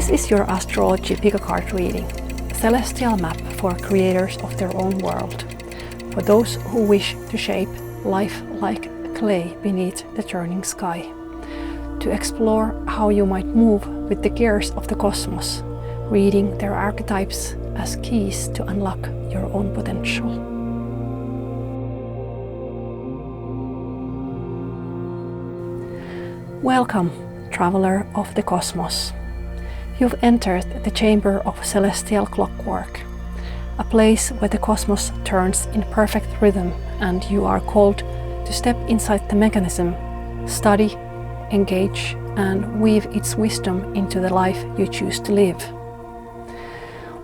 This is your astrology pick a card reading, a celestial map for creators of their own world, for those who wish to shape life like clay beneath the turning sky, to explore how you might move with the gears of the cosmos, reading their archetypes as keys to unlock your own potential. Welcome, traveler of the cosmos. You've entered the chamber of celestial clockwork, a place where the cosmos turns in perfect rhythm and you are called to step inside the mechanism, study, engage, and weave its wisdom into the life you choose to live.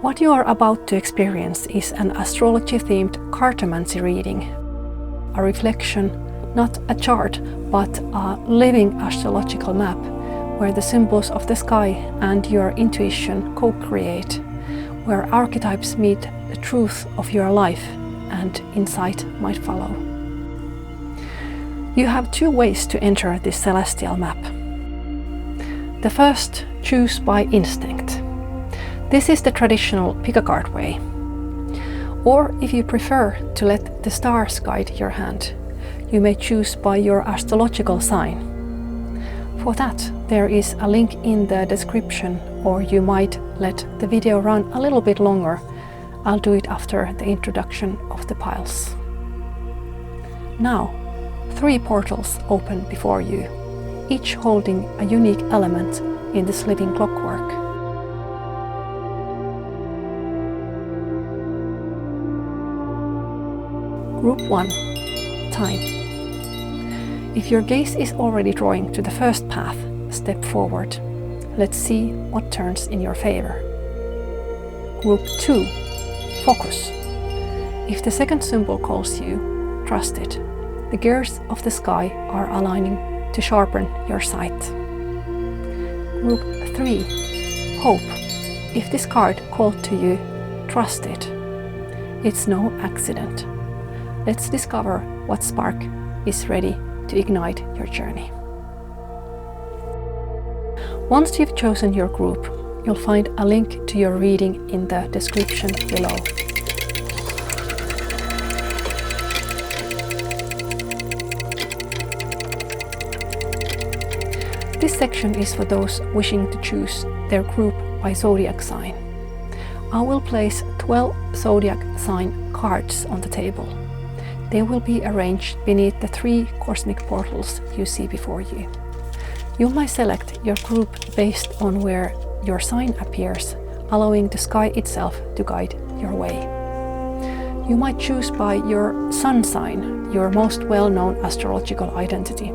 What you are about to experience is an astrology-themed cartomancy reading, a reflection, not a chart, but a living astrological map where the symbols of the sky and your intuition co-create, where archetypes meet the truth of your life and insight might follow. You have two ways to enter this celestial map. The first, choose by instinct. This is the traditional pick-a-card way. Or if you prefer to let the stars guide your hand, you may choose by your astrological sign. For that, there is a link in the description, or you might let the video run a little bit longer. I'll do it after the introduction of the piles. Now, 3 portals open before you, each holding a unique element in this living clockwork. Group 1. Time. If your gaze is already drawing to the first path, step forward. Let's see what turns in your favor. Group 2. Focus. If the second symbol calls you, trust it. The gears of the sky are aligning to sharpen your sight. Group 3. Hope. If this card called to you, trust it. It's no accident. Let's discover what spark is ready to ignite your journey. Once you've chosen your group, you'll find a link to your reading in the description below. This section is for those wishing to choose their group by zodiac sign. I will place 12 zodiac sign cards on the table. They will be arranged beneath the 3 cosmic portals you see before you. You might select your group based on where your sign appears, allowing the sky itself to guide your way. You might choose by your sun sign, your most well-known astrological identity.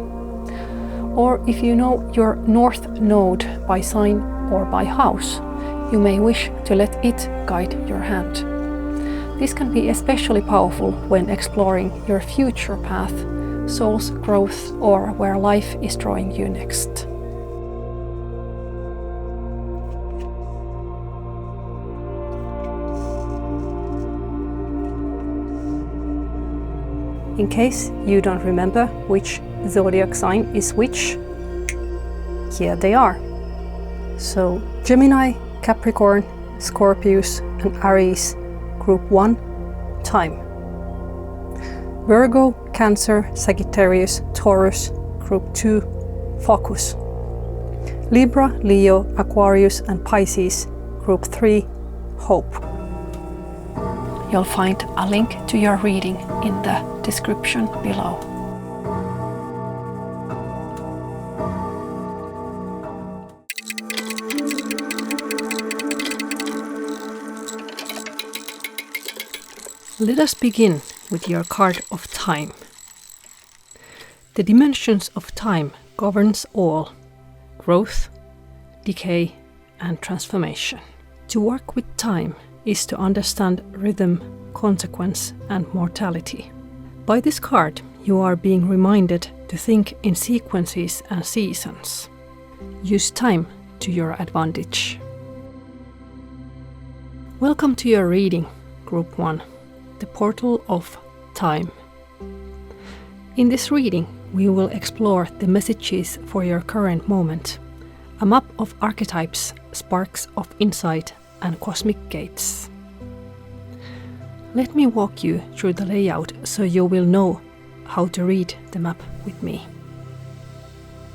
Or if you know your north node by sign or by house, you may wish to let it guide your hand. This can be especially powerful when exploring your future path, soul's growth, or where life is drawing you next. In case you don't remember which zodiac sign is which, here they are. So Gemini, Capricorn, Scorpius, and Aries, Group 1, Time. Virgo, Cancer, Sagittarius, Taurus, Group 2, Focus. Libra, Leo, Aquarius, and Pisces, Group 3, Hope. You'll find a link to your reading in the description below. Let us begin with your card of time. The dimensions of time governs all: growth, decay, and transformation. To work with time is to understand rhythm, consequence, and mortality. By this card, you are being reminded to think in sequences and seasons. Use time to your advantage. Welcome to your reading, Group 1. The portal of time. In this reading, we will explore the messages for your current moment, A map of archetypes, sparks of insight, and cosmic gates. Let me walk you through the layout so you will know how to read the map with me.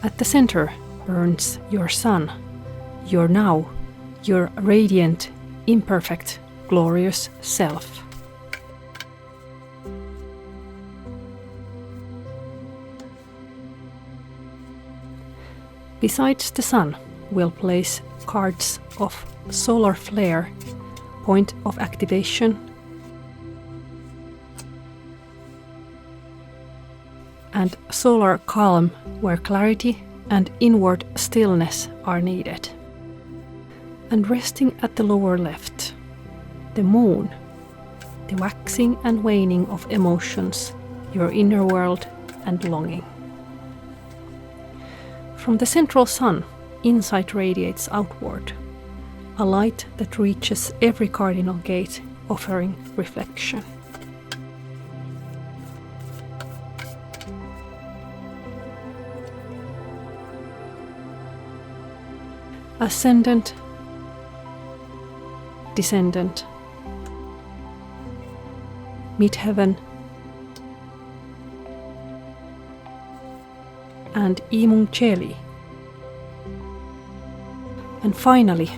At the center burns your sun, your now, your radiant, imperfect, glorious self. Besides the sun, we'll place cards of solar flare, point of activation, and solar calm, where clarity and inward stillness are needed. And resting at the lower left, the moon, the waxing and waning of emotions, your inner world and longing. From the central sun, insight radiates outward, a light that reaches every cardinal gate, offering reflection. Ascendant, descendant, midheaven, and imung cheli. And finally,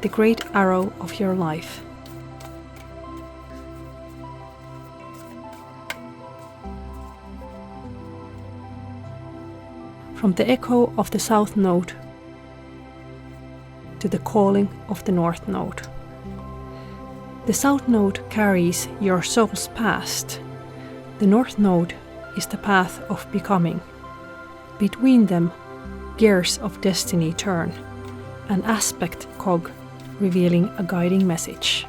the great arrow of your life. From the echo of the south node to the calling of the north node. The south node carries your soul's past. The north node is the path of becoming. Between them, gears of destiny turn, an aspect cog revealing a guiding message.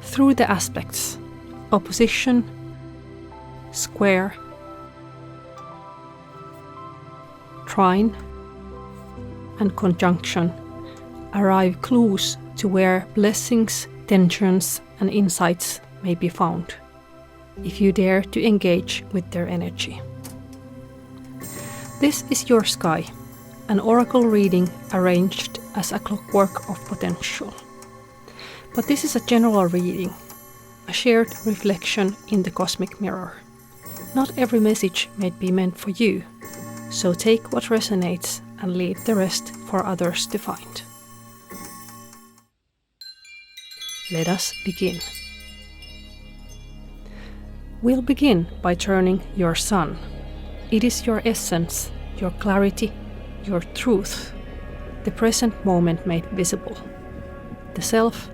Through the aspects, opposition, square, trine, and conjunction, arrive clues to where blessings, tensions, and insights may be found, if you dare to engage with their energy. This is your sky, an oracle reading arranged as a clockwork of potential. But this is a general reading, a shared reflection in the cosmic mirror. Not every message may be meant for you, so take what resonates and leave the rest for others to find. Let us begin. We'll begin by turning your sun. It is your essence, your clarity, your truth, the present moment made visible. The self,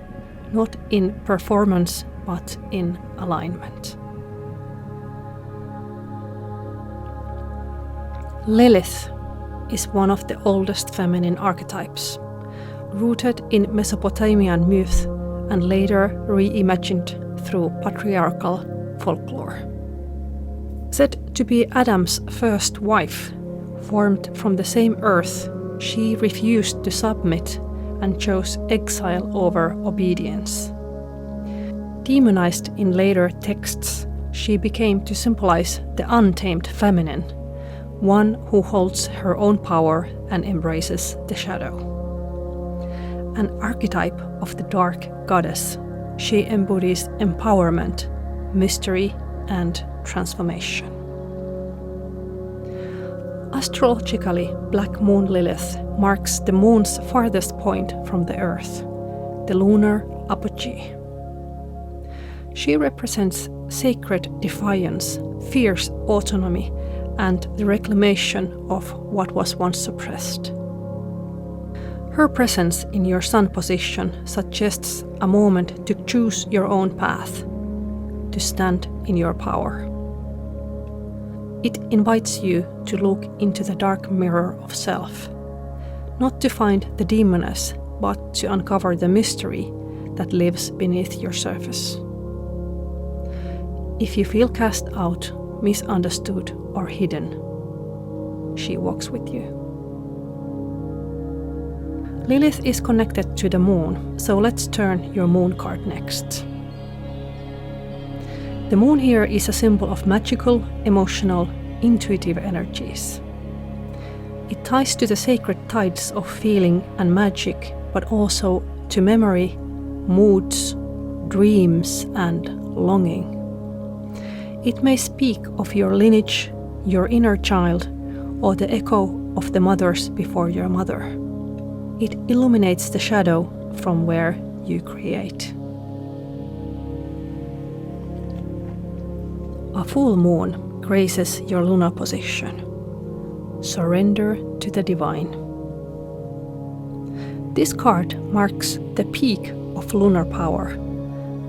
not in performance, but in alignment. Lilith is one of the oldest feminine archetypes, rooted in Mesopotamian myth and later reimagined through patriarchal folklore. Said to be Adam's first wife, formed from the same earth, she refused to submit and chose exile over obedience. Demonized in later texts, she became to symbolize the untamed feminine, one who holds her own power and embraces the shadow. An archetype of the dark goddess, she embodies empowerment, mystery, and transformation. Astrologically, Black Moon Lilith marks the moon's farthest point from the earth, the lunar apogee. She represents sacred defiance, fierce autonomy, and the reclamation of what was once suppressed. Her presence in your sun position suggests a moment to choose your own path, to stand in your power. It invites you to look into the dark mirror of self, not to find the demoness, but to uncover the mystery that lives beneath your surface. If you feel cast out, misunderstood, or hidden, she walks with you. Lilith is connected to the moon, so let's turn your moon card next. The moon here is a symbol of magical, emotional, intuitive energies. It ties to the sacred tides of feeling and magic, but also to memory, moods, dreams, and longing. It may speak of your lineage, your inner child, or the echo of the mothers before your mother. It illuminates the shadow from where you create. A full moon graces your lunar position. Surrender to the divine. This card marks the peak of lunar power,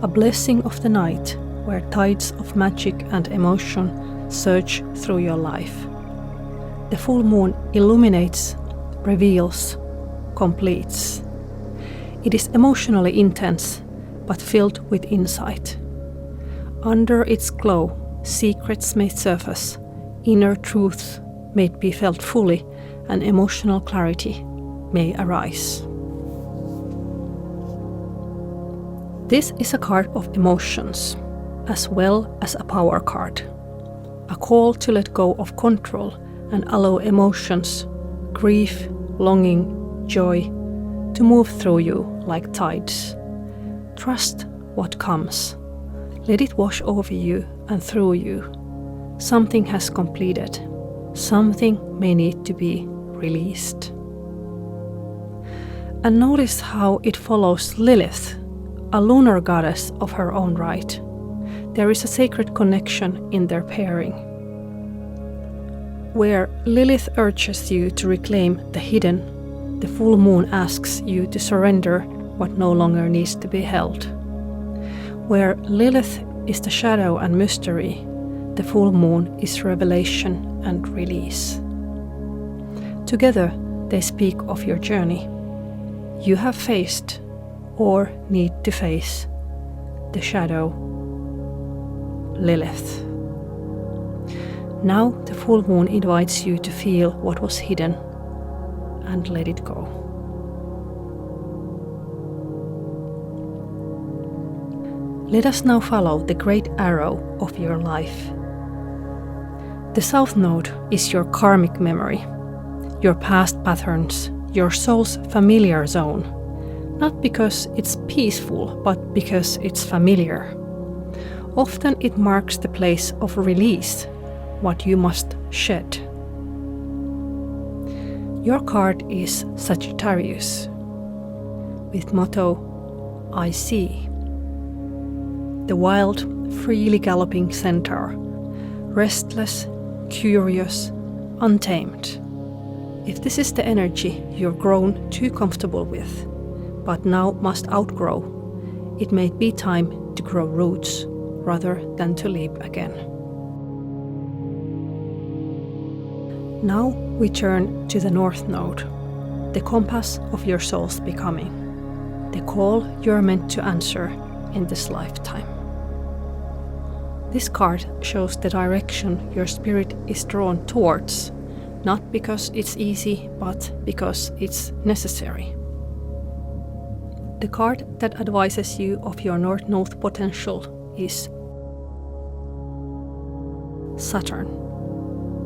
a blessing of the night where tides of magic and emotion surge through your life. The full moon illuminates, reveals, completes. It is emotionally intense, but filled with insight. Under its glow, secrets may surface, inner truths may be felt fully, and emotional clarity may arise. This is a card of emotions, as well as a power card. A call to let go of control and allow emotions, grief, longing, joy, to move through you like tides. Trust what comes. Let it wash over you and through you. Something has completed. Something may need to be released. And notice how it follows Lilith, a lunar goddess of her own right. There is a sacred connection in their pairing, where Lilith urges you to reclaim the hidden. The full moon asks you to surrender what no longer needs to be held. Where Lilith is the shadow and mystery, the full moon is revelation and release. Together, they speak of your journey. You have faced, or need to face, the shadow, Lilith. Now the full moon invites you to feel what was hidden and let it go. Let us now follow the great arrow of your life. The South Node is your karmic memory, your past patterns, your soul's familiar zone. Not because it's peaceful, but because it's familiar. Often it marks the place of release, what you must shed. Your card is Sagittarius, with motto, I see. The wild, freely galloping centaur, restless, curious, untamed. If this is the energy you've grown too comfortable with, but now must outgrow, it may be time to grow roots rather than to leap again. Now we turn to the North Node, the compass of your soul's becoming, the call you're meant to answer in this lifetime. This card shows the direction your spirit is drawn towards, not because it's easy, but because it's necessary. The card that advises you of your North Node potential is Saturn,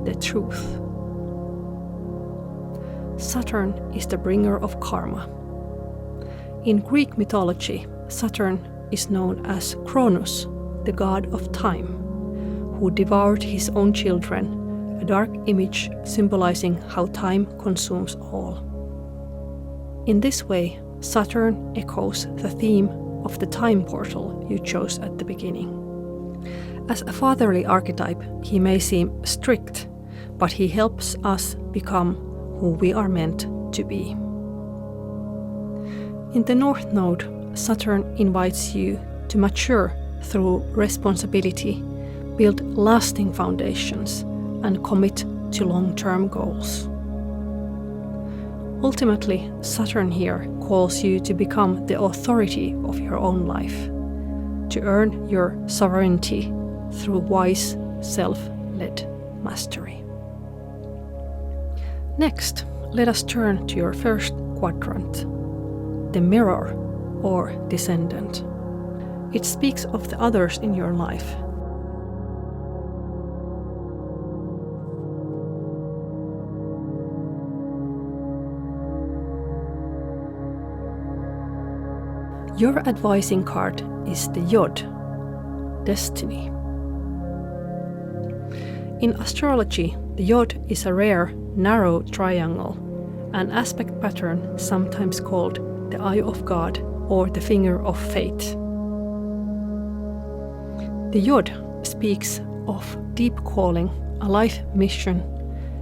the truth. Saturn is the bringer of karma. In Greek mythology, Saturn is known as Cronus, the god of time, who devoured his own children, a dark image symbolizing how time consumes all. In this way, Saturn echoes the theme of the time portal you chose at the beginning. As a fatherly archetype, he may seem strict, but he helps us become who we are meant to be. In the North Node, Saturn invites you to mature through responsibility, build lasting foundations, and commit to long-term goals. Ultimately, Saturn here calls you to become the authority of your own life, to earn your sovereignty through wise, self-led mastery. Next, let us turn to your first quadrant, the mirror or descendant. It speaks of the others in your life. Your advising card is the Yod, Destiny. In astrology, the Yod is a rare, narrow triangle, an aspect pattern sometimes called the Eye of God or the Finger of Fate. The Yod speaks of deep calling, a life mission,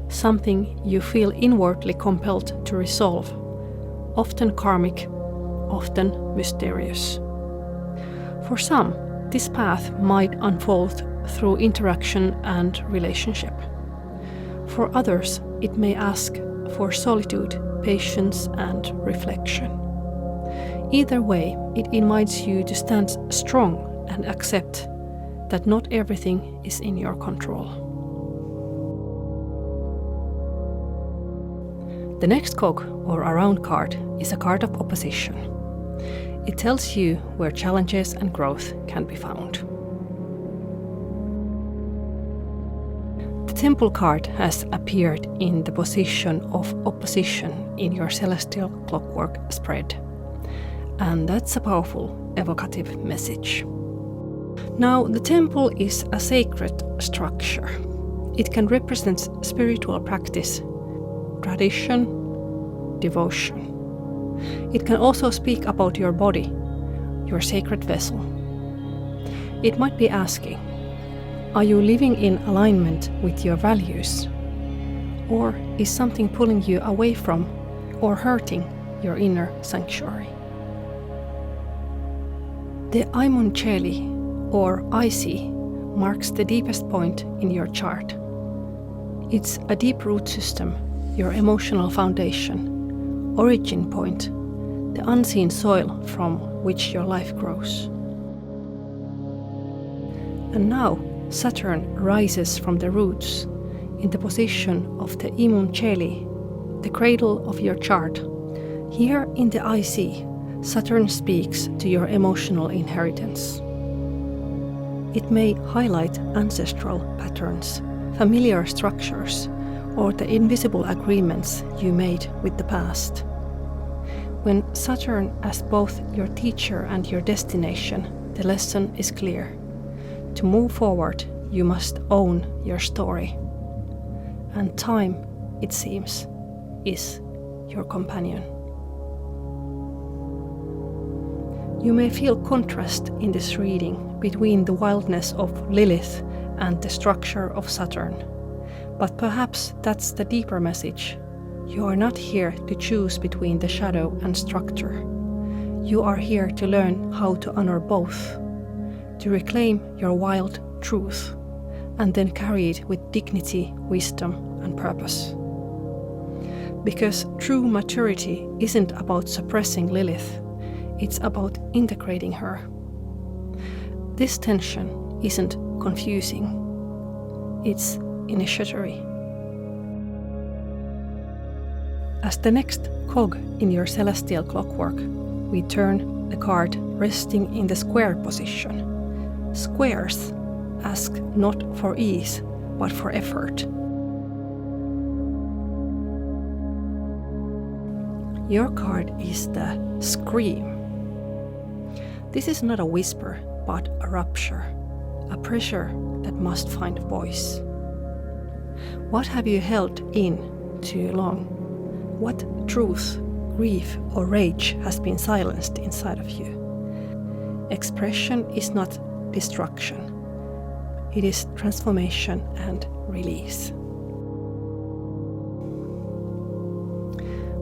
something you feel inwardly compelled to resolve, often karmic, often mysterious. For some, this path might unfold through interaction and relationship. For others, it may ask for solitude, patience, and reflection. Either way, it invites you to stand strong and accept that not everything is in your control. The next cog, or around card, is a card of opposition. It tells you where challenges and growth can be found. The Temple card has appeared in the position of opposition in your celestial clockwork spread. And that's a powerful, evocative message. Now, the temple is a sacred structure. It can represent spiritual practice, tradition, devotion. It can also speak about your body, your sacred vessel. It might be asking, are you living in alignment with your values? Or is something pulling you away from or hurting your inner sanctuary? The Imon Cheli, or IC, marks the deepest point in your chart. It's a deep root system, your emotional foundation, origin point, the unseen soil from which your life grows. And now Saturn rises from the roots in the position of the Imon Cheli, the cradle of your chart. Here in the IC, Saturn speaks to your emotional inheritance. It may highlight ancestral patterns, familiar structures, or the invisible agreements you made with the past. When Saturn is both your teacher and your destination, the lesson is clear. To move forward, you must own your story. And time, it seems, is your companion. You may feel contrast in this reading between the wildness of Lilith and the structure of Saturn. But perhaps that's the deeper message. You are not here to choose between the shadow and structure. You are here to learn how to honor both, to reclaim your wild truth, and then carry it with dignity, wisdom, and purpose. Because true maturity isn't about suppressing Lilith, it's about integrating her. This tension isn't confusing, it's initiatory. As the next cog in your celestial clockwork, we turn the card resting in the square position. Squares ask not for ease, but for effort. Your card is the Scream. This is not a whisper, but a rupture, a pressure that must find voice. What have you held in too long? What truth, grief, or rage has been silenced inside of you? Expression is not destruction. It is transformation and release.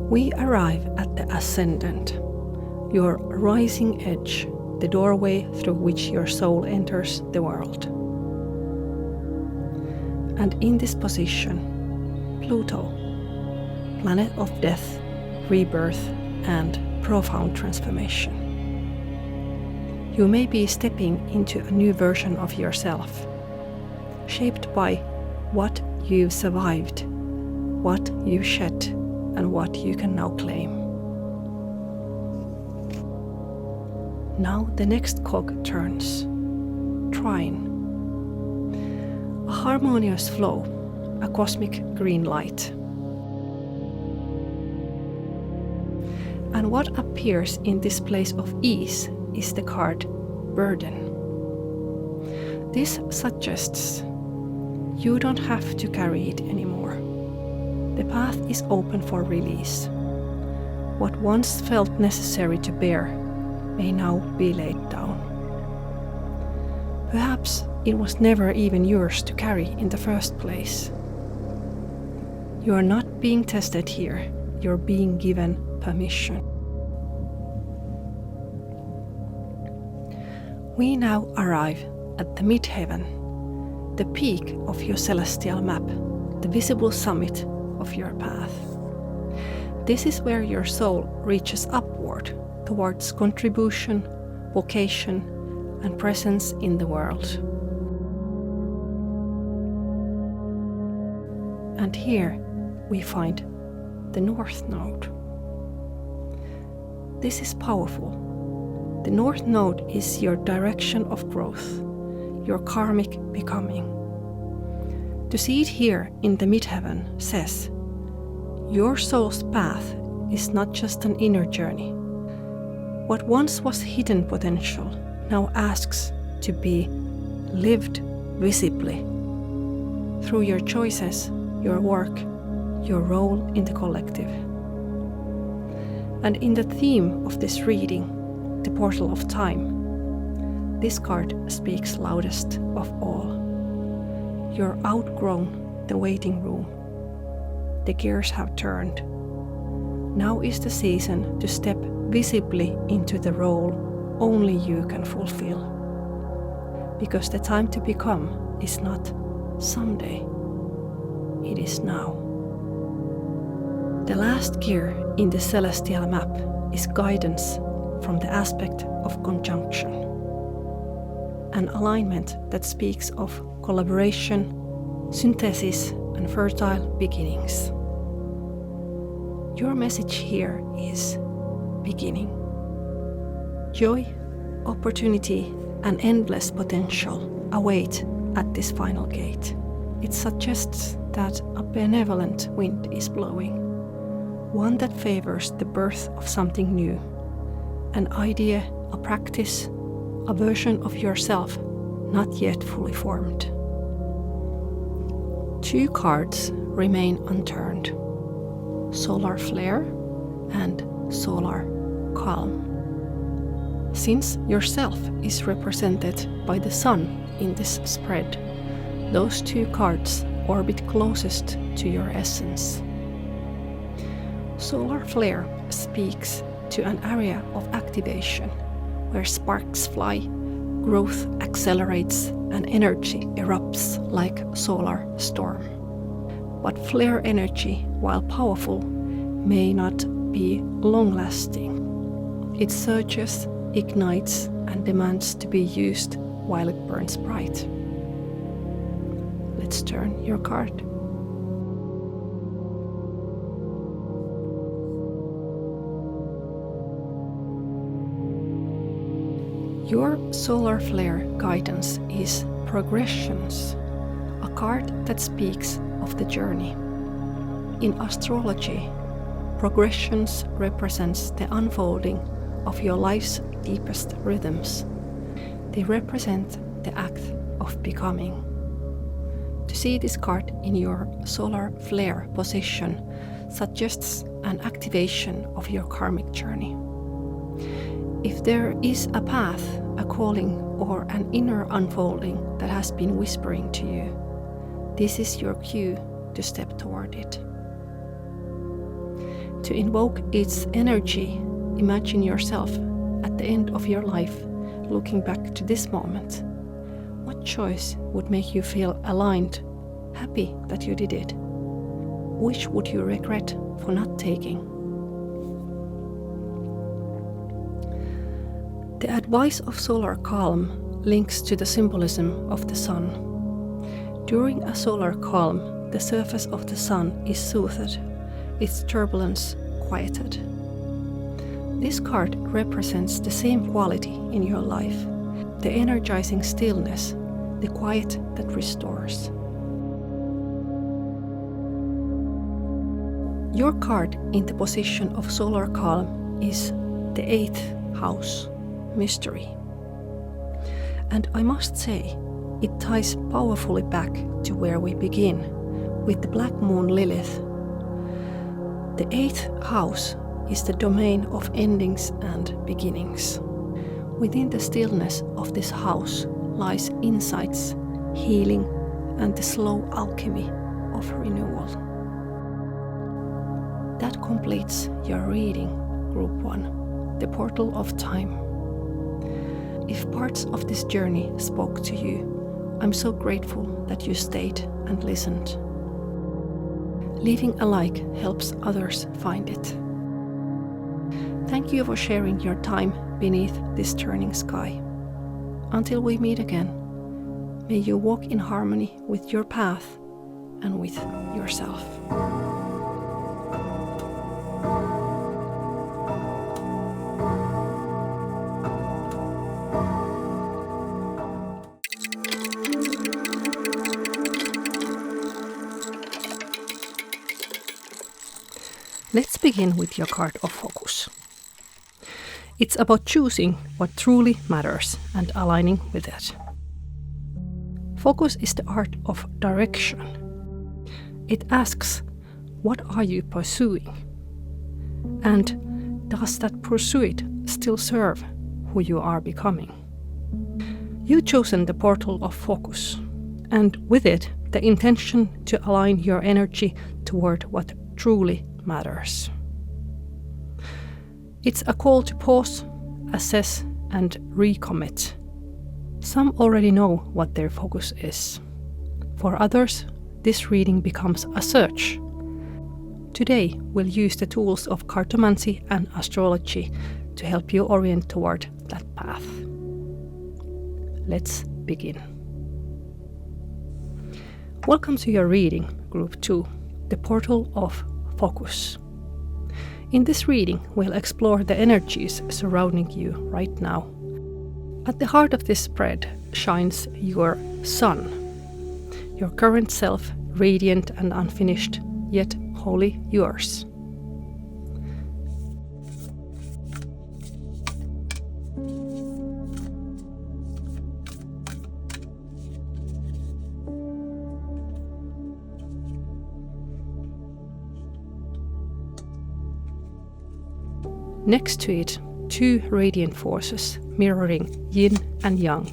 We arrive at the ascendant, your rising edge, the doorway through which your soul enters the world. And in this position, Pluto, planet of death, rebirth, and profound transformation. You may be stepping into a new version of yourself, shaped by what you've survived, what you've shed, and what you can now claim. Now the next cog turns. Trine. A harmonious flow, a cosmic green light. And what appears in this place of ease is the card Burden. This suggests you don't have to carry it anymore. The path is open for release. What once felt necessary to bear may now be laid down. Perhaps it was never even yours to carry in the first place. You are not being tested here, you're being given permission. We now arrive at the midheaven, the peak of your celestial map, the visible summit of your path. This is where your soul reaches upward towards contribution, vocation, and presence in the world. And here we find the North Node. This is powerful. The North Node is your direction of growth, your karmic becoming. To see it here in the midheaven says, your soul's path is not just an inner journey. What once was hidden potential now asks to be lived visibly through your choices, your work, your role in the collective. And in the theme of this reading, the portal of time, this card speaks loudest of all. You're outgrown the waiting room. The gears have turned. Now is the season to step visibly into the role only you can fulfill. Because the time to become is not someday, it is now. The last gear in the celestial map is guidance from the aspect of conjunction, an alignment that speaks of collaboration, synthesis, and fertile beginnings. Your message here is beginning. Joy, opportunity, and endless potential await at this final gate. It suggests that a benevolent wind is blowing, one that favors the birth of something new, an idea, a practice, a version of yourself not yet fully formed. 2 cards remain unturned: solar flare and solar calm. Since yourself is represented by the sun in this spread, those 2 cards orbit closest to your essence. Solar flare speaks to an area of activation where sparks fly, growth accelerates, and energy erupts like a solar storm. But flare energy, while powerful, may not be long-lasting. It surges, ignites, and demands to be used while it burns bright. Let's turn your card. Your solar flare guidance is progressions, a card that speaks of the journey. In astrology, progressions represents the unfolding of your life's deepest rhythms. They represent the act of becoming. To see this card in your solar flare position suggests an activation of your karmic journey. If there is a path, a calling, or an inner unfolding that has been whispering to you, this is your cue to step toward it. To invoke its energy, imagine yourself at the end of your life looking back to this moment. What choice would make you feel aligned, happy that you did it? Which would you regret for not taking? The advice of solar calm links to the symbolism of the sun. During a solar calm, the surface of the sun is soothed, its turbulence quieted. This card represents the same quality in your life, the energizing stillness, the quiet that restores. Your card in the position of solar calm is the 8th house, mystery. And I must say, it ties powerfully back to where we begin, with the Black Moon Lilith. The 8th house is the domain of endings and beginnings. Within the stillness of this house lies insights, healing, and the slow alchemy of renewal. That completes your reading, Group 1, the portal of time. If parts of this journey spoke to you, I'm so grateful that you stayed and listened. Leaving a like helps others find it. Thank you for sharing your time beneath this turning sky. Until we meet again, may you walk in harmony with your path and with yourself. Let's begin with your card of focus. It's about choosing what truly matters and aligning with it. Focus is the art of direction. It asks, what are you pursuing? And does that pursuit still serve who you are becoming? You've chosen the portal of focus, and with it, the intention to align your energy toward what truly matters. It's a call to pause, assess, and recommit. Some already know what their focus is. For others, this reading becomes a search. Today, we'll use the tools of cartomancy and astrology to help you orient toward that path. Let's begin. Welcome to your reading, Group 2, the portal of focus. In this reading, we'll explore the energies surrounding you right now. At the heart of this spread shines your sun, your current self, radiant and unfinished, yet wholly yours. Next to it, two radiant forces mirroring yin and yang.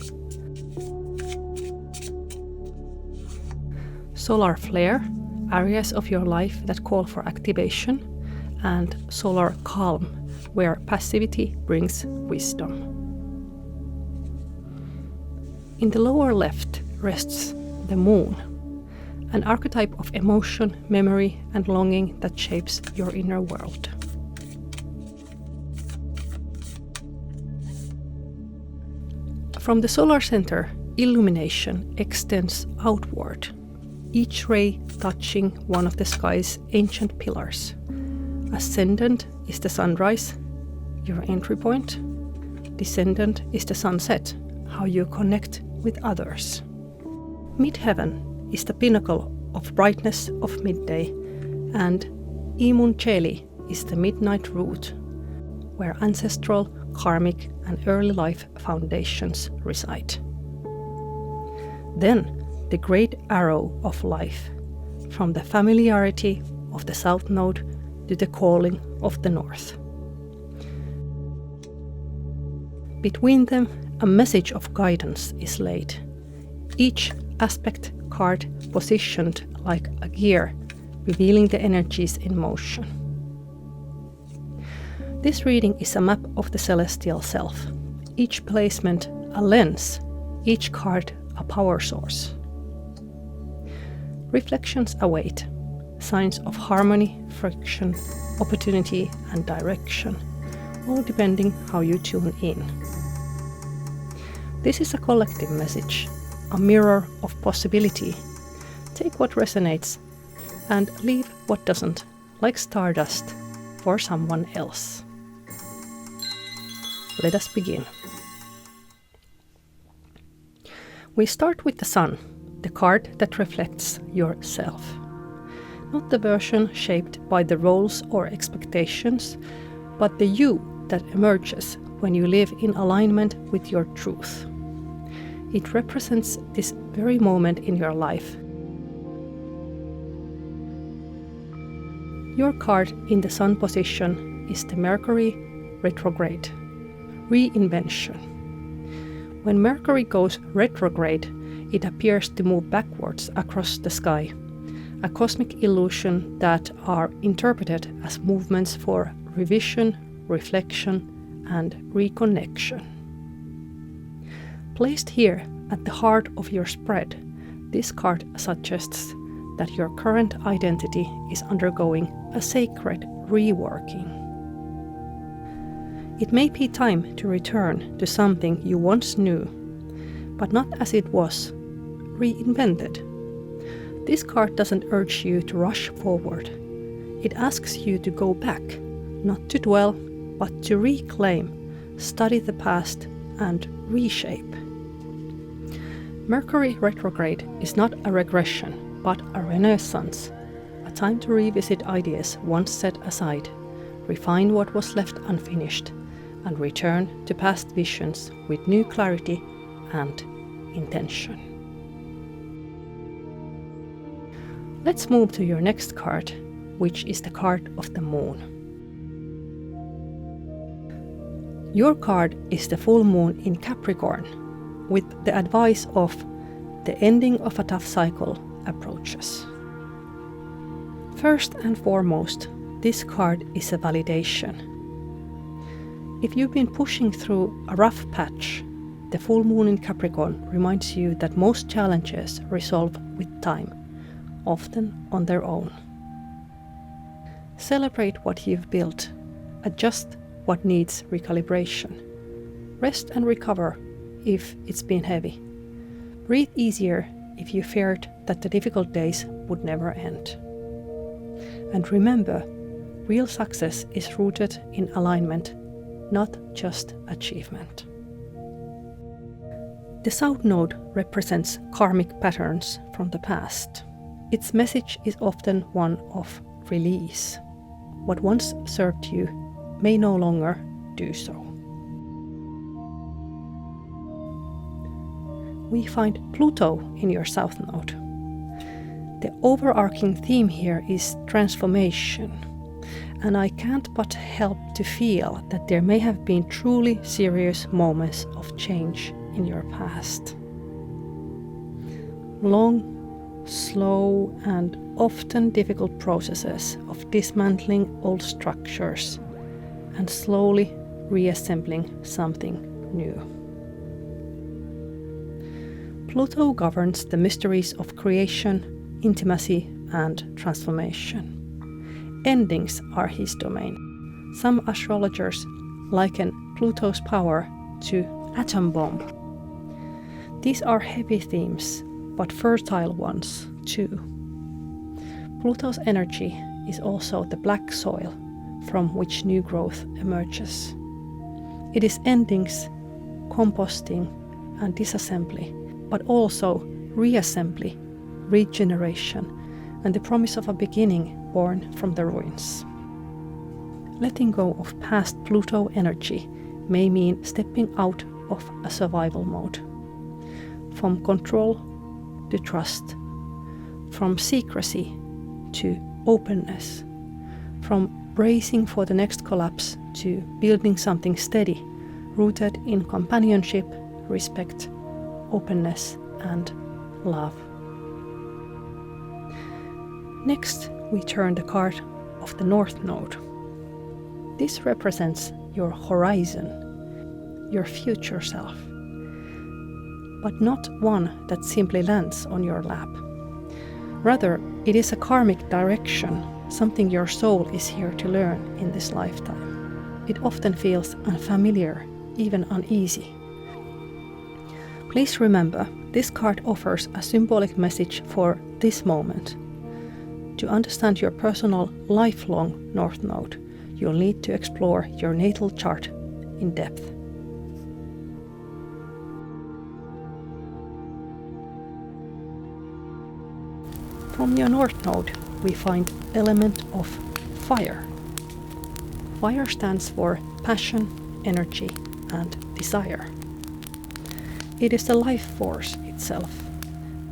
Solar flare, areas of your life that call for activation, and solar calm, where passivity brings wisdom. In the lower left rests the moon, an archetype of emotion, memory, and longing that shapes your inner world. From the solar center, illumination extends outward, each ray touching one of the sky's ancient pillars. Ascendant is the sunrise, your entry point. Descendant is the sunset, how you connect with others. Midheaven is the pinnacle of brightness of midday, and Imun Cheli is the midnight route, where ancestral, karmic, and early life foundations reside. Then, the great arrow of life, from the familiarity of the south node to the calling of the north. Between them, a message of guidance is laid, each aspect card positioned like a gear, revealing the energies in motion. This reading is a map of the celestial self, each placement a lens, each card a power source. Reflections await, signs of harmony, friction, opportunity, and direction, all depending how you tune in. This is a collective message, a mirror of possibility. Take what resonates and leave what doesn't, like stardust, for someone else. Let us begin. We start with the sun, the card that reflects yourself. Not the version shaped by the roles or expectations, but the you that emerges when you live in alignment with your truth. It represents this very moment in your life. Your card in the Sun position is the Mercury retrograde, reinvention. When Mercury goes retrograde, it appears to move backwards across the sky, a cosmic illusion that are interpreted as movements for revision, reflection, and reconnection. Placed here at the heart of your spread, this card suggests that your current identity is undergoing a sacred reworking. It may be time to return to something you once knew, but not as it was, reinvented. This card doesn't urge you to rush forward. It asks you to go back, not to dwell, but to reclaim, study the past, and reshape. Mercury retrograde is not a regression, but a renaissance, a time to revisit ideas once set aside, refine what was left unfinished, and return to past visions with new clarity and intention. Let's move to your next card, which is the card of the Moon. Your card is the full moon in Capricorn, with the advice of the ending of a tough cycle approaches. First and foremost, this card is a validation. If you've been pushing through a rough patch, the full moon in Capricorn reminds you that most challenges resolve with time, often on their own. Celebrate what you've built, adjust what needs recalibration. Rest and recover if it's been heavy. Breathe easier if you feared that the difficult days would never end. And remember, real success is rooted in alignment, not just achievement. The South Node represents karmic patterns from the past. Its message is often one of release. What once served you may no longer do so. We find Pluto in your South Node. The overarching theme here is transformation, and I can't but help to feel that there may have been truly serious moments of change in your past. Long, slow, and often difficult processes of dismantling old structures and slowly reassembling something new. Pluto governs the mysteries of creation, intimacy, and transformation. Endings are his domain. Some astrologers liken Pluto's power to atom bomb. These are heavy themes, but fertile ones too. Pluto's energy is also the black soil from which new growth emerges. It is endings, composting, and disassembly, but also reassembly, regeneration, and the promise of a beginning born from the ruins. Letting go of past Pluto energy may mean stepping out of a survival mode. From control to trust, from secrecy to openness, from bracing for the next collapse to building something steady, rooted in companionship, respect, openness, and love. Next, we turn the card of the North Node. This represents your horizon, your future self, but not one that simply lands on your lap. Rather, it is a karmic direction, something your soul is here to learn in this lifetime. It often feels unfamiliar, even uneasy. Please remember, this card offers a symbolic message for this moment. To understand your personal lifelong North Node, you'll need to explore your natal chart in depth. From your North Node, we find element of fire. Fire stands for passion, energy, and desire. It is the life force itself,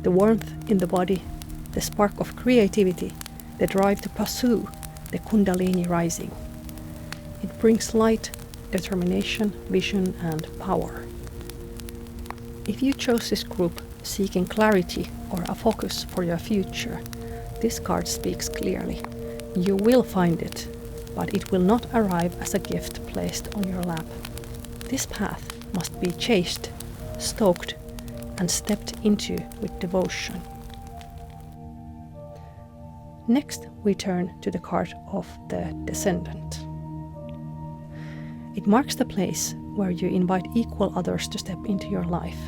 the warmth in the body, the spark of creativity, the drive to pursue the Kundalini rising. It brings light, determination, vision, and power. If you chose this group seeking clarity or a focus for your future, this card speaks clearly. You will find it, but it will not arrive as a gift placed on your lap. This path must be chased, stoked, and stepped into with devotion. Next, we turn to the card of the Descendant. It marks the place where you invite equal others to step into your life.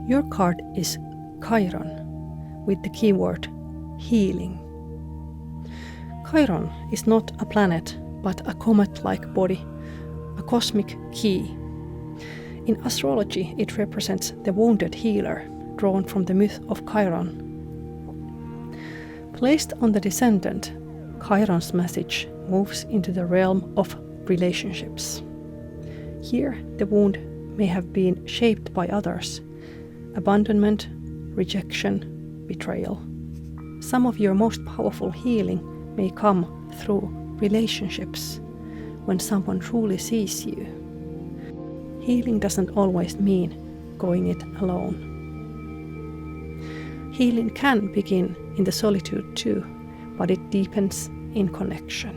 Your card is Chiron, with the keyword healing. Chiron is not a planet, but a comet-like body, a cosmic key. In astrology, it represents the wounded healer, drawn from the myth of Chiron. Placed on the Descendant, Chiron's message moves into the realm of relationships. Here, the wound may have been shaped by others: abandonment, rejection, betrayal. Some of your most powerful healing may come through relationships, when someone truly sees you. Healing doesn't always mean going it alone. Healing can begin in the solitude too, but it deepens in connection.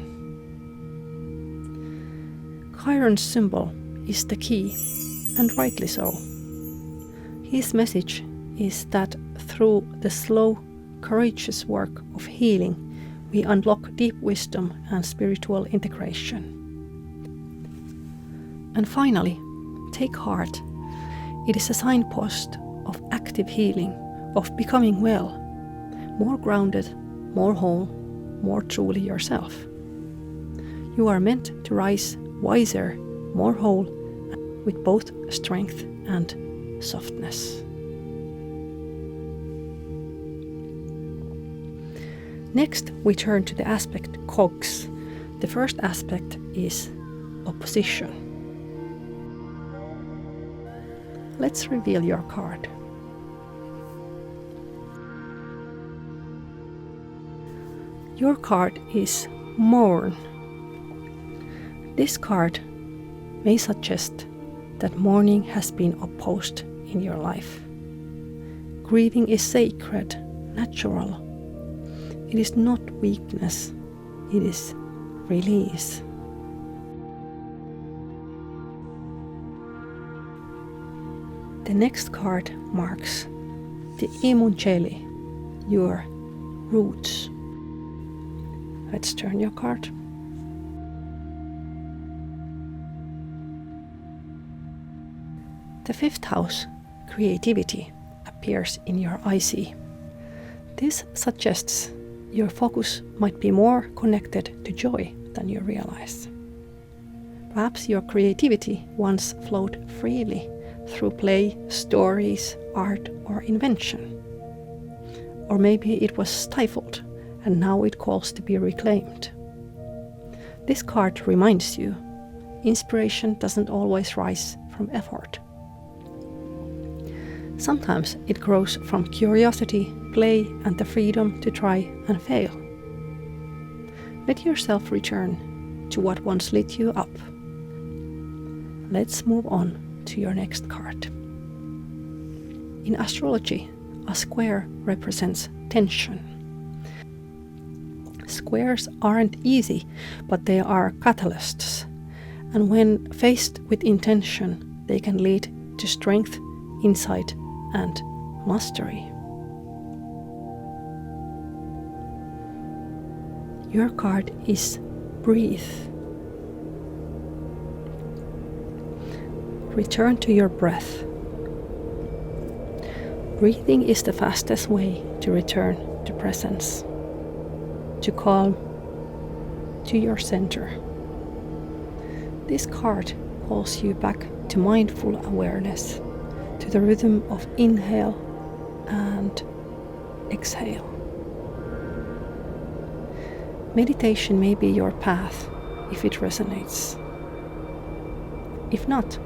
Chiron's symbol is the key, and rightly so. His message is that through the slow, courageous work of healing, we unlock deep wisdom and spiritual integration. And finally, take heart. It is a signpost of active healing, of becoming well, more grounded, more whole, more truly yourself. You are meant to rise wiser, more whole, with both strength and softness. Next, we turn to the aspect cogs. The first aspect is opposition. Let's reveal your card. Your card is Mourn. This card may suggest that mourning has been opposed in your life. Grieving is sacred, natural. It is not weakness, it is release. The next card marks the Imunceli, your roots. Let's turn your card. The fifth house, creativity, appears in your IC. This suggests your focus might be more connected to joy than you realize. Perhaps your creativity once flowed freely through play, stories, art, or invention. Or maybe it was stifled and now it calls to be reclaimed. This card reminds you, inspiration doesn't always rise from effort. Sometimes it grows from curiosity, play, and the freedom to try and fail. Let yourself return to what once lit you up. Let's move on to your next card. In astrology, a square represents tension. Squares aren't easy, but they are catalysts, and when faced with intention, they can lead to strength, insight, and mastery. Your card is Breathe. Return to your breath. Breathing is the fastest way to return to presence, to calm, to your center. This card calls you back to mindful awareness, to the rhythm of inhale and exhale. Meditation may be your path if it resonates. If not,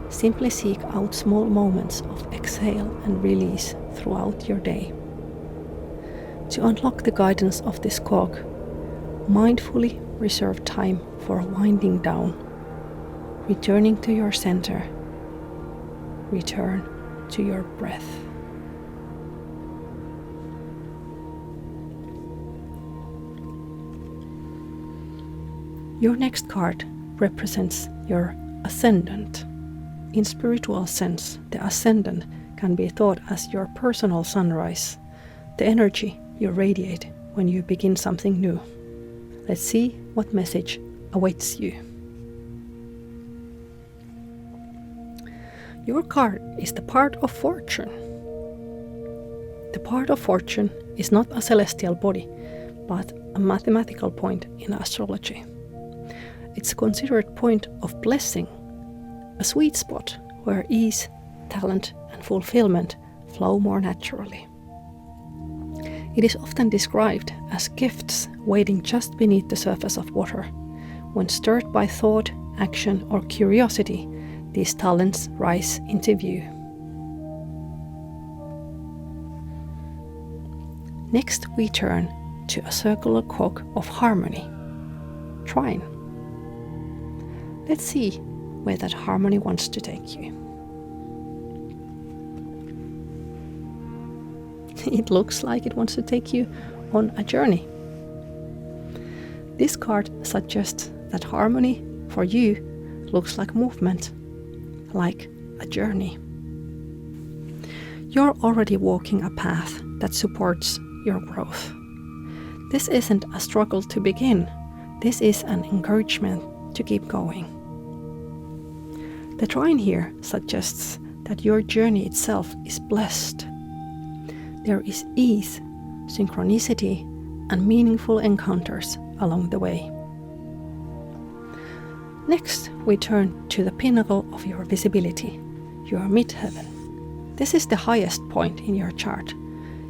simply seek out small moments of exhale and release throughout your day. To unlock the guidance of this cog, mindfully reserve time for winding down, returning to your center, return to your breath. Your next card represents your ascendant. In spiritual sense, the ascendant can be thought as your personal sunrise, the energy you radiate when you begin something new. Let's see what message awaits you. Your card is the part of fortune. The part of fortune is not a celestial body, but a mathematical point in astrology. It's a considered point of blessing, a sweet spot where ease, talent, and fulfillment flow more naturally. It is often described as gifts waiting just beneath the surface of water. When stirred by thought, action, or curiosity, these talents rise into view. Next, we turn to a circular cog of harmony, trine. Let's see where that harmony wants to take you. It looks like it wants to take you on a journey. This card suggests that harmony for you looks like movement, like a journey. You're already walking a path that supports your growth. This isn't a struggle to begin. This is an encouragement to keep going. The trine here suggests that your journey itself is blessed. There is ease, synchronicity, and meaningful encounters along the way. Next, we turn to the pinnacle of your visibility, your midheaven. This is the highest point in your chart,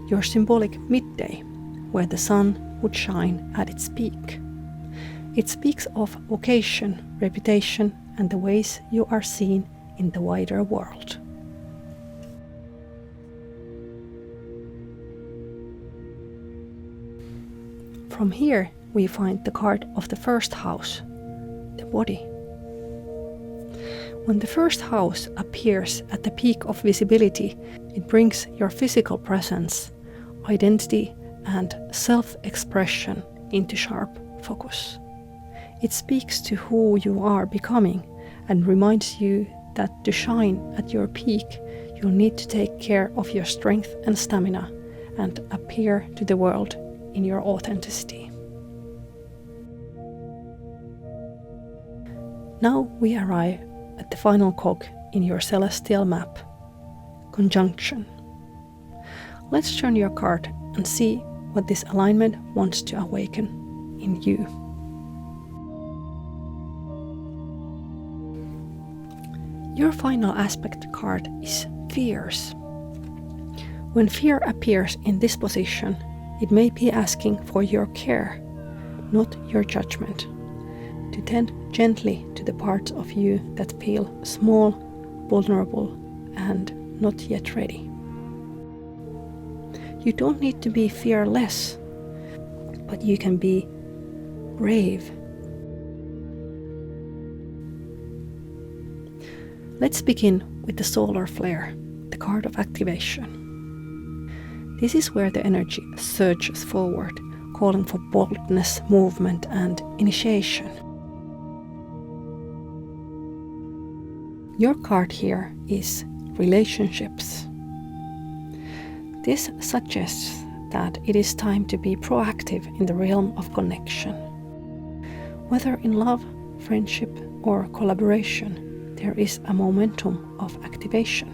your symbolic midday, where the sun would shine at its peak. It speaks of vocation, reputation, and the ways you are seen in the wider world. From here, we find the card of the first house, the body. When the first house appears at the peak of visibility, it brings your physical presence, identity, and self-expression into sharp focus. It speaks to who you are becoming and reminds you that to shine at your peak, you'll need to take care of your strength and stamina and appear to the world in your authenticity. Now we arrive at the final cog in your celestial map, conjunction. Let's turn your card and see what this alignment wants to awaken in you. Your final aspect card is fears. When fear appears in this position, it may be asking for your care, not your judgment, to tend gently to the parts of you that feel small, vulnerable, and not yet ready. You don't need to be fearless, but you can be brave. Let's begin with the solar flare, the card of activation. This is where the energy surges forward, calling for boldness, movement, and initiation. Your card here is relationships. This suggests that it is time to be proactive in the realm of connection. Whether in love, friendship, or collaboration, there is a momentum of activation.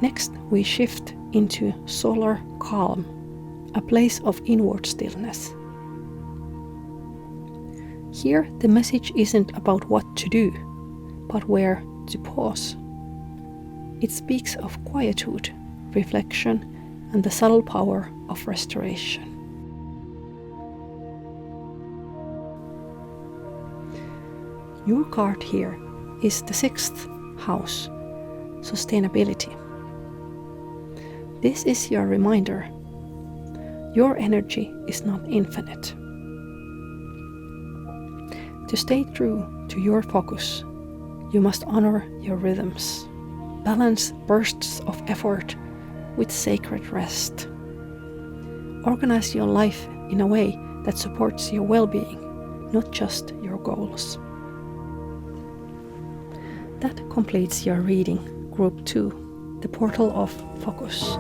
Next, we shift into solar calm, a place of inward stillness. Here, the message isn't about what to do, but where to pause. It speaks of quietude, reflection, and the subtle power of restoration. Your card here is the 6th house, sustainability. This is your reminder. Your energy is not infinite. To stay true to your focus, you must honor your rhythms. Balance bursts of effort with sacred rest. Organize your life in a way that supports your well-being, not just your goals. That completes your reading, Group 2, the Portal of Focus.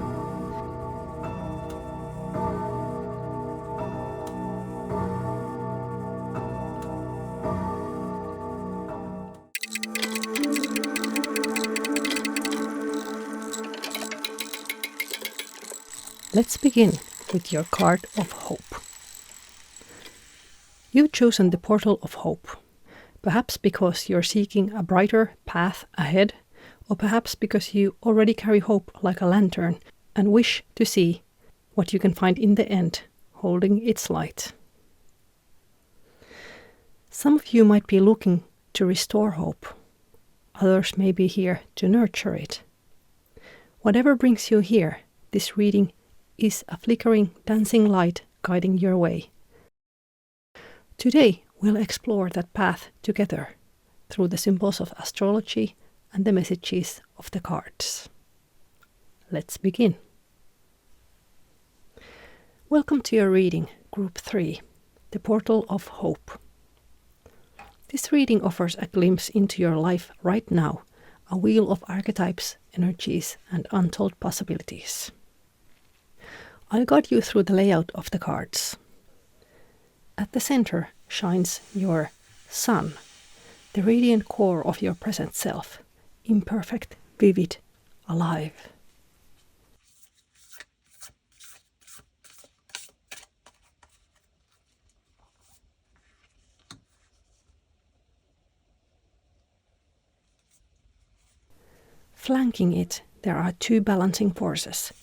Let's begin with your card of hope. You've chosen the Portal of Hope, perhaps because you're seeking a brighter path ahead, or perhaps because you already carry hope like a lantern and wish to see what you can find in the end, holding its light. Some of you might be looking to restore hope. Others may be here to nurture it. Whatever brings you here, this reading is a flickering, dancing light guiding your way. Today, we'll explore that path together through the symbols of astrology and the messages of the cards. Let's begin. Welcome to your reading, Group 3, the Portal of Hope. This reading offers a glimpse into your life right now, a wheel of archetypes, energies, and untold possibilities. I'll guide you through the layout of the cards. At the center shines your sun, the radiant core of your present self, imperfect, vivid, alive. Flanking it, there are two balancing forces.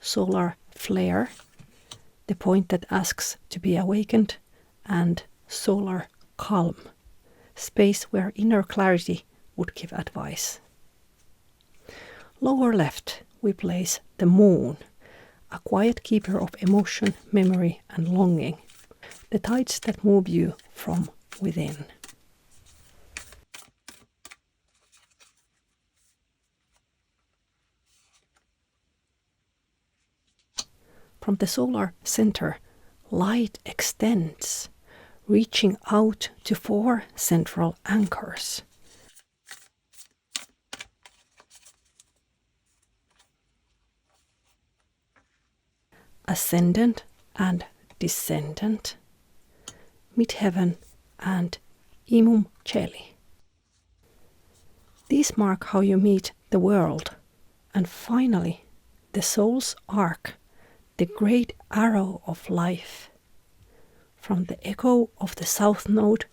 Solar flare, the point that asks to be awakened, and solar calm, space where inner clarity would give advice. Lower left, we place the moon, a quiet keeper of emotion, memory, and longing, the tides that move you from within. From the solar center, light extends, reaching out to 4 central anchors. Ascendant and descendant, midheaven and imum celi. These mark how you meet the world, and finally, the soul's arc, the great arrow of life, from the echo of the south node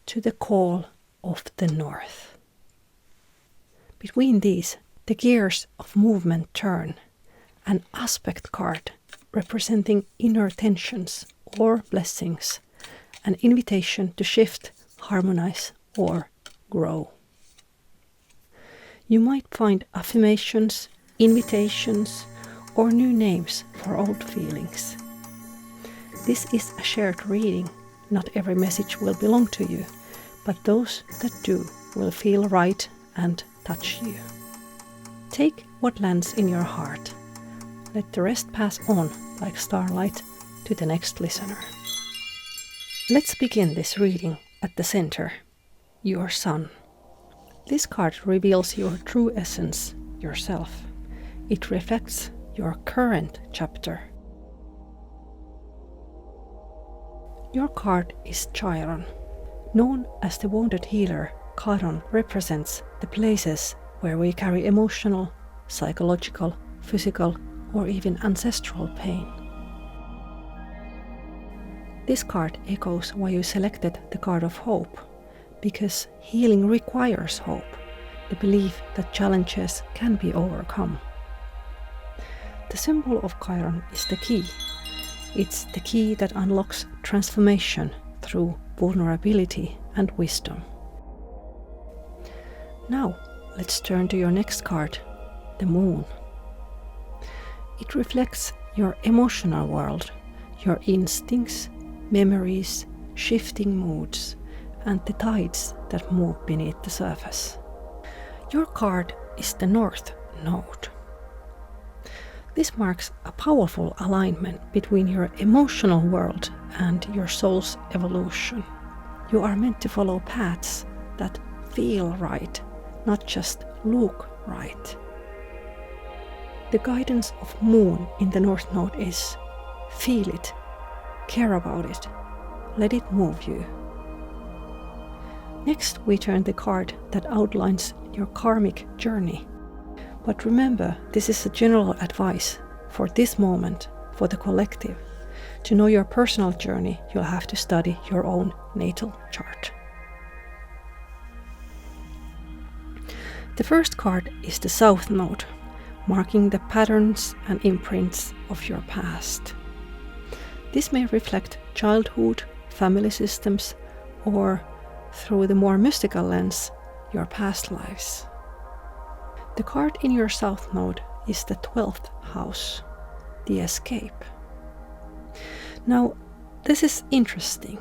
to the call of the north. Between these, the gears of movement turn, an aspect card representing inner tensions or blessings, an invitation to shift, harmonize, or grow. You might find affirmations, invitations, or new names for old feelings. This is a shared reading. Not every message will belong to you, but those that do will feel right and touch you. Take what lands in your heart. Let the rest pass on like starlight to the next listener. Let's begin this reading at the center, your sun. This card reveals your true essence, yourself. It reflects your current chapter. Your card is Chiron. Known as the wounded healer, Chiron represents the places where we carry emotional, psychological, physical, or even ancestral pain. This card echoes why you selected the card of hope, because healing requires hope, the belief that challenges can be overcome. The symbol of Chiron is the key. It's the key that unlocks transformation through vulnerability and wisdom. Now, let's turn to your next card, the Moon. It reflects your emotional world, your instincts, memories, shifting moods, and the tides that move beneath the surface. Your card is the North Node. This marks a powerful alignment between your emotional world and your soul's evolution. You are meant to follow paths that feel right, not just look right. The guidance of Moon in the North Node is feel it, care about it, let it move you. Next, we turn the card that outlines your karmic journey. But remember, this is a general advice for this moment, for the collective. To know your personal journey, you'll have to study your own natal chart. The first card is the South Node, marking the patterns and imprints of your past. This may reflect childhood, family systems, or, through the more mystical lens, your past lives. The card in your South Node is the 12th house, the escape. Now, this is interesting.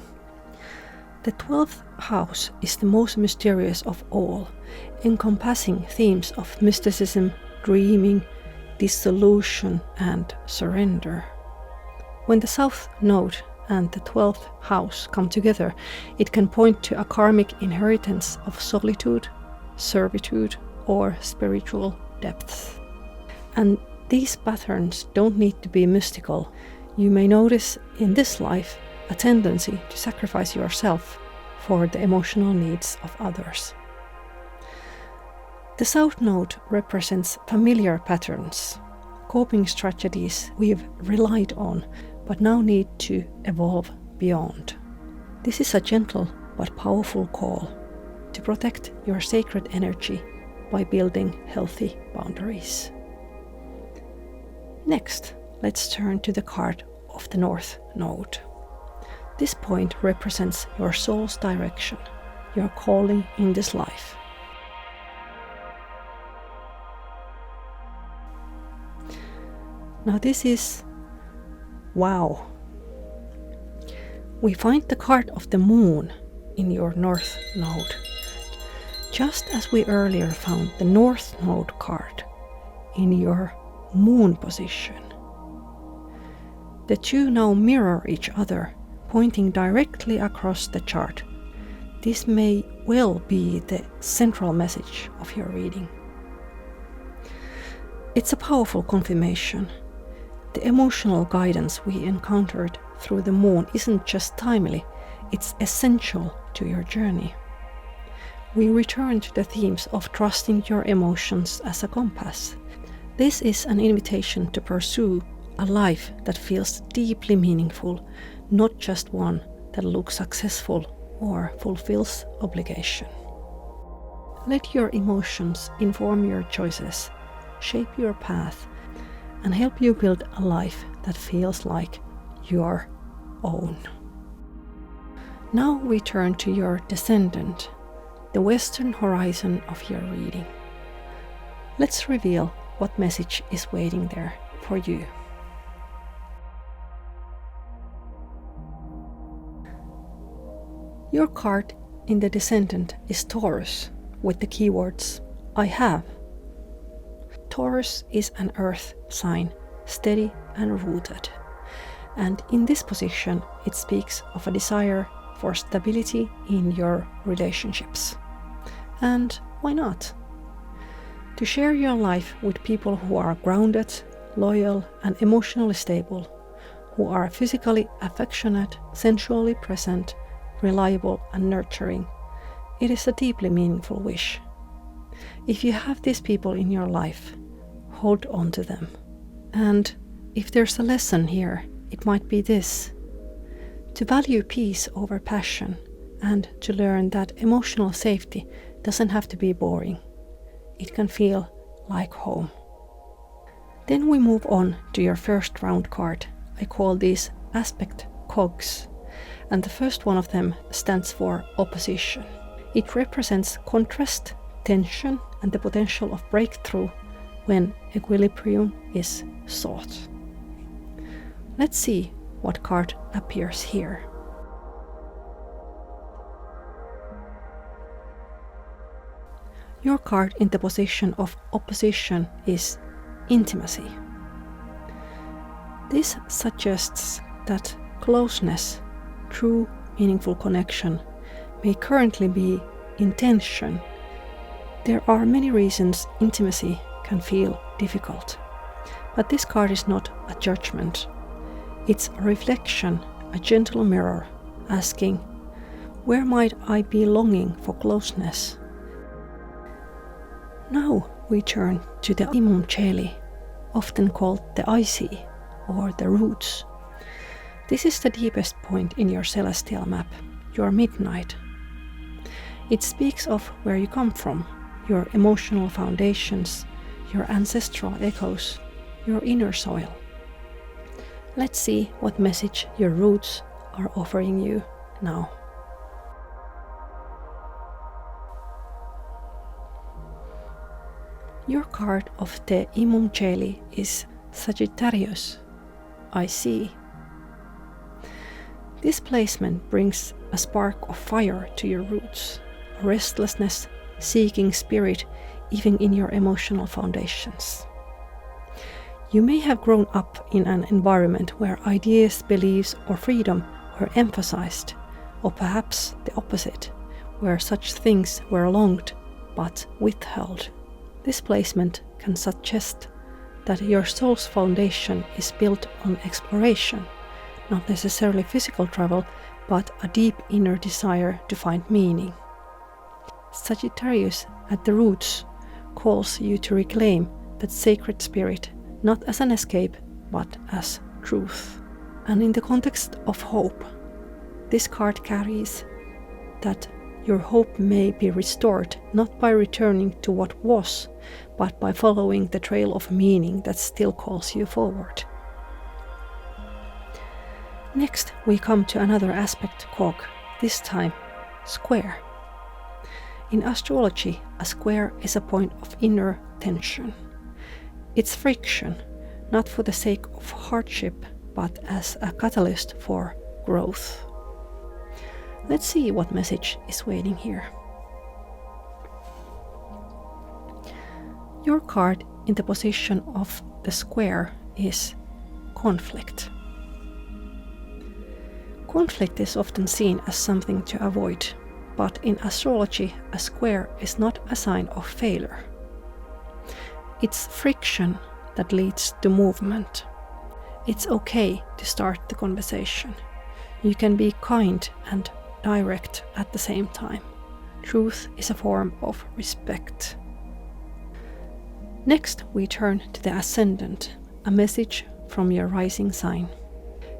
The 12th house is the most mysterious of all, encompassing themes of mysticism, dreaming, dissolution, and surrender. When the South Node and the 12th house come together, it can point to a karmic inheritance of solitude, servitude, or spiritual depths. And these patterns don't need to be mystical. You may notice in this life a tendency to sacrifice yourself for the emotional needs of others. The South Node represents familiar patterns, coping strategies we've relied on but now need to evolve beyond. This is a gentle but powerful call to protect your sacred energy by building healthy boundaries. Next, let's turn to the card of the North Node. This point represents your soul's direction, your calling in this life. Now this is wow. We find the card of the Moon in your North Node, just as we earlier found the North Node card in your Moon position. The two now mirror each other, pointing directly across the chart. This may well be the central message of your reading. It's a powerful confirmation. The emotional guidance we encountered through the Moon isn't just timely, it's essential to your journey. We return to the themes of trusting your emotions as a compass. This is an invitation to pursue a life that feels deeply meaningful, not just one that looks successful or fulfills obligation. Let your emotions inform your choices, shape your path, and help you build a life that feels like your own. Now we turn to your descendant, the western horizon of your reading. Let's reveal what message is waiting there for you. Your card in the descendant is Taurus with the keywords I have. Taurus is an earth sign, steady and rooted. And in this position, it speaks of a desire for stability in your relationships. And why not? To share your life with people who are grounded, loyal, and emotionally stable, who are physically affectionate, sensually present, reliable, and nurturing. It is a deeply meaningful wish. If you have these people in your life, hold on to them. And if there's a lesson here, it might be this: to value peace over passion, and to learn that emotional safety doesn't have to be boring. It can feel like home. Then we move on to your first round card. I call these aspect cogs, and the first one of them stands for opposition. It represents contrast, tension, and the potential of breakthrough when equilibrium is sought. Let's see what card appears here. Your card in the position of opposition is intimacy. This suggests that closeness, true meaningful connection, may currently be in tension. There are many reasons intimacy can feel difficult, but this card is not a judgment. It's a reflection, a gentle mirror, asking, where might I be longing for closeness? Now we turn to the imum coeli, often called the IC or the roots. This is the deepest point in your celestial map, your midnight. It speaks of where you come from, your emotional foundations, your ancestral echoes, your inner soil. Let's see what message your roots are offering you now. Your card of the imum coeli is Sagittarius. I see. This placement brings a spark of fire to your roots, a restlessness, seeking spirit even in your emotional foundations. You may have grown up in an environment where ideas, beliefs, or freedom were emphasized, or perhaps the opposite, where such things were longed but withheld. This placement can suggest that your soul's foundation is built on exploration, not necessarily physical travel, but a deep inner desire to find meaning. Sagittarius at the roots calls you to reclaim that sacred spirit, not as an escape, but as truth. And in the context of hope, this card carries that your hope may be restored not by returning to what was, but by following the trail of meaning that still calls you forward. Next, we come to another aspect cog, this time square. In astrology, a square is a point of inner tension. It's friction, not for the sake of hardship, but as a catalyst for growth. Let's see what message is waiting here. Your card in the position of the square is conflict. Conflict is often seen as something to avoid, but in astrology, a square is not a sign of failure. It's friction that leads to movement. It's okay to start the conversation. You can be kind and direct at the same time. Truth is a form of respect. Next, we turn to the ascendant, a message from your rising sign.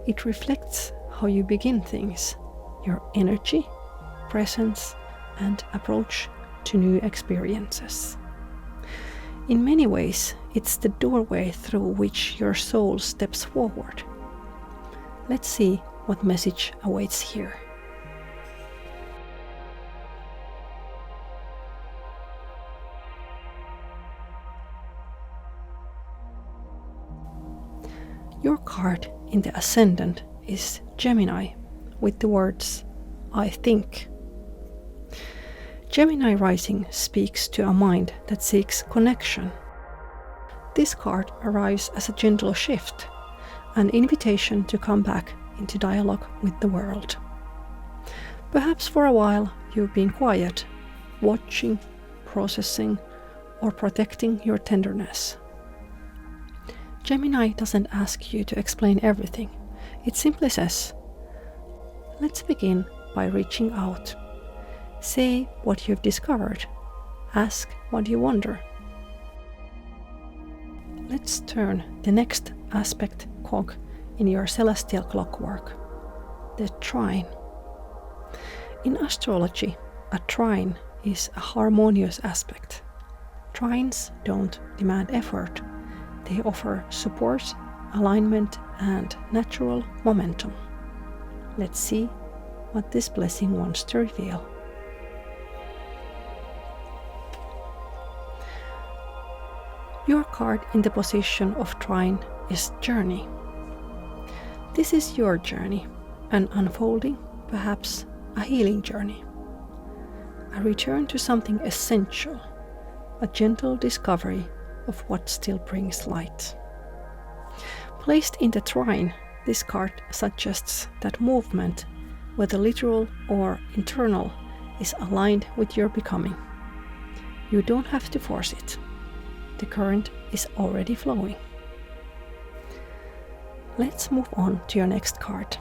It reflects how you begin things, your energy, presence, and approach to new experiences. In many ways, it's the doorway through which your soul steps forward. Let's see what message awaits here. Your card in the ascendant is Gemini, with the words, I think. Gemini rising speaks to a mind that seeks connection. This card arrives as a gentle shift, an invitation to come back into dialogue with the world. Perhaps for a while you've been quiet, watching, processing, or protecting your tenderness. Gemini doesn't ask you to explain everything. It simply says, let's begin by reaching out. Say what you've discovered. Ask what you wonder. Let's turn the next aspect cog in your celestial clockwork, the trine. In astrology, a trine is a harmonious aspect. Trines don't demand effort. They offer support alignment and natural momentum. Let's see what this blessing wants to reveal. Your card in the position of trine is journey. This is your journey, an unfolding, perhaps a healing journey. A return to something essential, a gentle discovery of what still brings light. Placed in the trine, this card suggests that movement, whether literal or internal, is aligned with your becoming. You don't have to force it. The current is already flowing. Let's move on to your next card.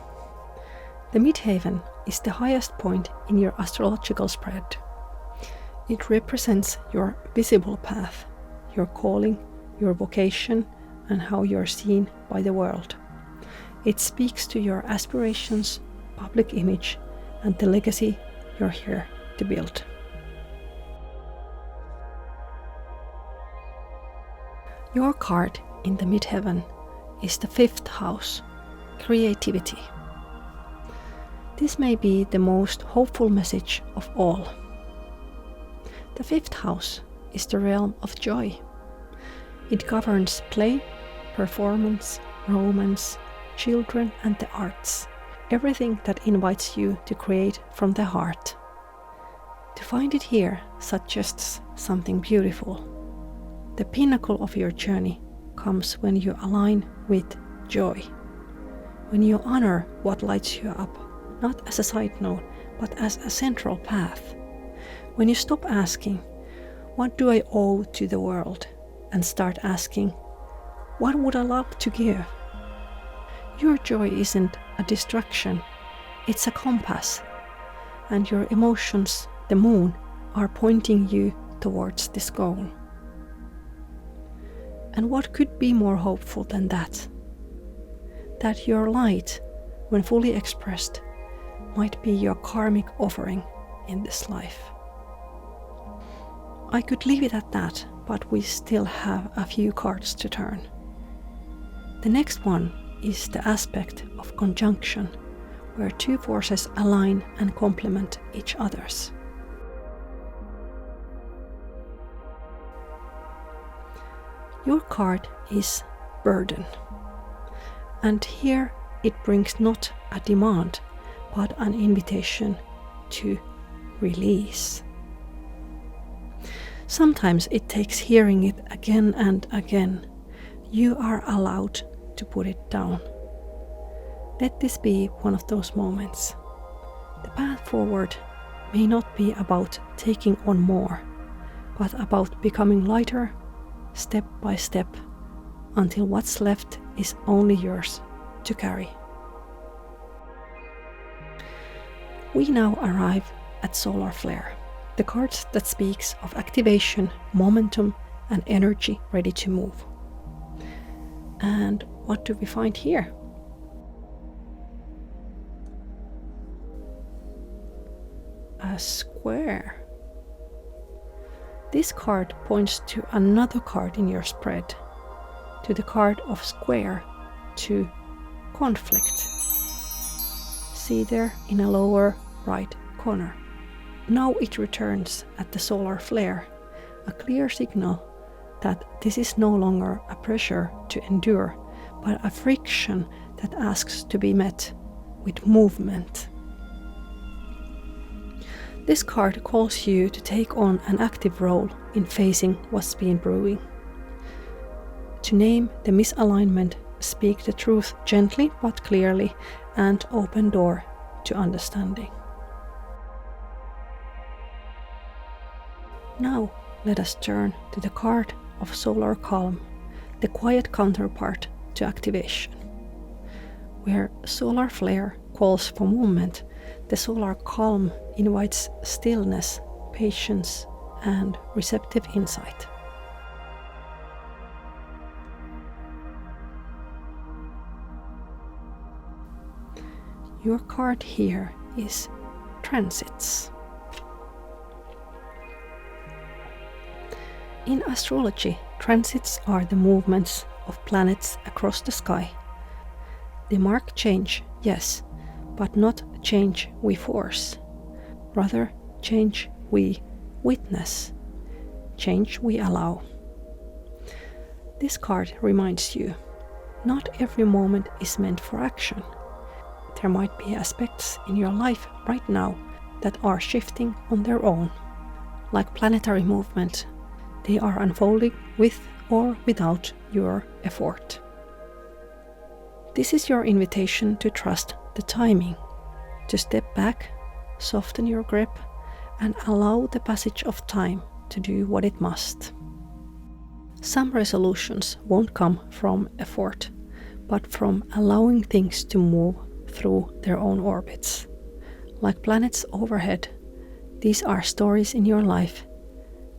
The midheaven is the highest point in your astrological spread. It represents your visible path, your calling, your vocation, and how you're seen by the world. It speaks to your aspirations, public image, and the legacy you're here to build. Your card in the midheaven is the 5th house, creativity. This may be the most hopeful message of all. The 5th house is the realm of joy. It governs play, performance, romance, children, and the arts. Everything that invites you to create from the heart. To find it here suggests something beautiful. The pinnacle of your journey comes when you align with joy. When you honor what lights you up, not as a side note, but as a central path. When you stop asking, what do I owe to the world? And start asking, what would I love to give? Your joy isn't a distraction, it's a compass. And your emotions, the moon, are pointing you towards this goal. And what could be more hopeful than that? That your light, when fully expressed, might be your karmic offering in this life. I could leave it at that, but we still have a few cards to turn. The next one is the aspect of conjunction, where two forces align and complement each other's. Your card is burden, and here it brings not a demand, but an invitation to release. Sometimes it takes hearing it again and again. You are allowed to put it down. Let this be one of those moments. The path forward may not be about taking on more, but about becoming lighter, step by step, until what's left is only yours to carry. We now arrive at solar flare, the card that speaks of activation, momentum, and energy ready to move. And what do we find here? A square. This card points to another card in your spread, to the card of square, to conflict. See there in a lower right corner. Now it returns at the solar flare, a clear signal that this is no longer a pressure to endure, but a friction that asks to be met with movement. This card calls you to take on an active role in facing what's been brewing. To name the misalignment, speak the truth gently but clearly, and open door to understanding. Now let us turn to the card of solar calm, the quiet counterpart to activation. Where solar flare calls for movement, the solar calm invites stillness, patience, and receptive insight. Your card here is transits. In astrology, transits are the movements of planets across the sky. They mark change, yes, but not change we force. Rather, change we witness, change we allow. This card reminds you, not every moment is meant for action. There might be aspects in your life right now that are shifting on their own. Like planetary movement, they are unfolding with or without your effort. This is your invitation to trust the timing, to step back, soften your grip, and allow the passage of time to do what it must. Some resolutions won't come from effort, but from allowing things to move through their own orbits. Like planets overhead, these are stories in your life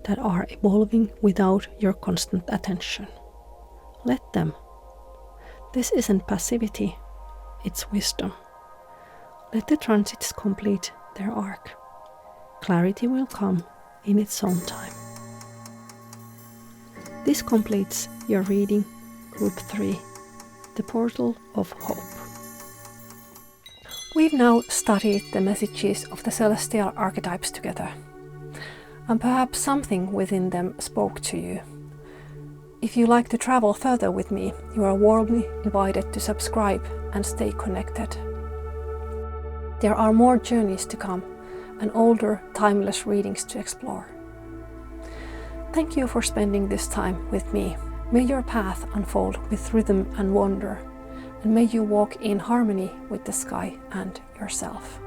that are evolving without your constant attention. Let them. This isn't passivity, it's wisdom. Let the transits complete their arc. Clarity will come in its own time. This completes your reading, Group 3, the Portal of Hope. We've now studied the messages of the celestial archetypes together, and perhaps something within them spoke to you. If you like to travel further with me, you are warmly invited to subscribe and stay connected. There are more journeys to come and older, timeless readings to explore. Thank you for spending this time with me. May your path unfold with rhythm and wonder, and may you walk in harmony with the sky and yourself.